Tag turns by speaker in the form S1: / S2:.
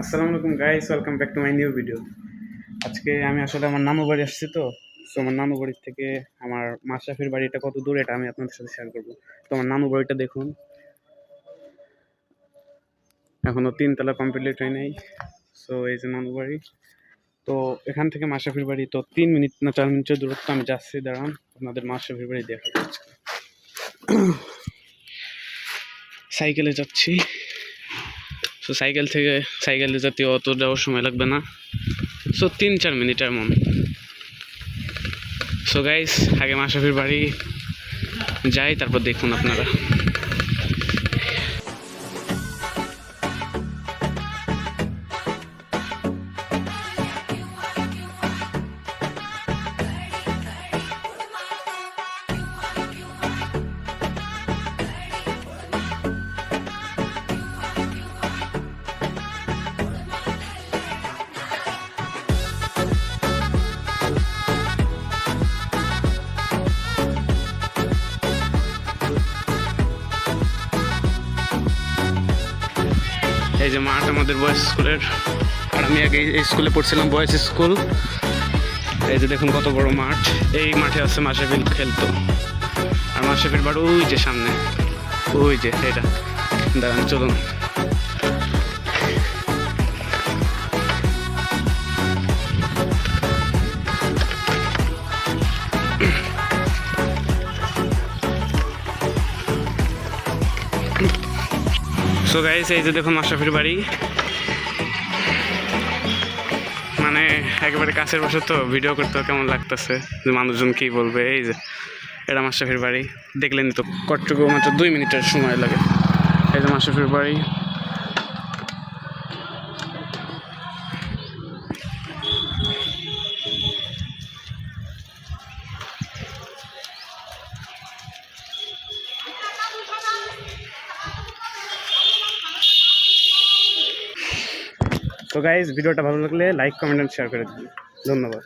S1: আসসালামু আলাইকুম guys, welcome back to my new video. আজকে আমি আসলে আমার নানু বাড়ি আসছি। তো আমার নানু বাড়ির থেকে আমার মাশরাফির বাড়িটা কত দূর এটা আমি আপনাদের সাথে শেয়ার করবো। তো আমার নানু বাড়িটা দেখুন, এখনো 3 তলা কমপ্লিট হয় নাই। সো এই যে নানু বাড়ি। তো এখান থেকে মাশরাফির বাড়ি তো 3 মিনিট না 4 মিনিটের দূরত্ব। আমি যাচ্ছি, দাঁড়ান আপনাদের মাশরাফির বাড়ি দেখাবো। সাইকেলে যাচ্ছি। সো সাইকেলে যেতে অত যাওয়ার সময় লাগবে না। সো 3-4 মিনিট এমন। সো গাইস, আগে মাশরাফির বাড়ি যাই, তারপর দেখুন আপনারা। এই যে মাঠ আমাদের বয়েজ স্কুলের, আর আমি আগে এই স্কুলে পড়ছিলাম, বয়েজ স্কুল। এই যে দেখুন কত বড় মাঠ। এই মাঠে আছে মাশরাফি খেলতো। আর মাশরাফির বাড়ি ওই যে সামনে, ওই যে এটা। দাঁড়ান চলুন। সো গাইস, এই যে দেখুন মাশরাফির বাড়ি, মানে একেবারে কাছের বসে তো ভিডিও করতে কেমন লাগতেছে, যে মানুষজন কি বলবে। এই যে এটা মাশরাফির বাড়ি, দেখলেন তো কতটুকু, মাত্র 2 মিনিটের সময় লাগে। এই যে মাশরাফির বাড়ি। তো গাইস, ভিডিওটা ভালো লাগলে লাইক, কমেন্ট এন্ড শেয়ার করে দিন। ধন্যবাদ।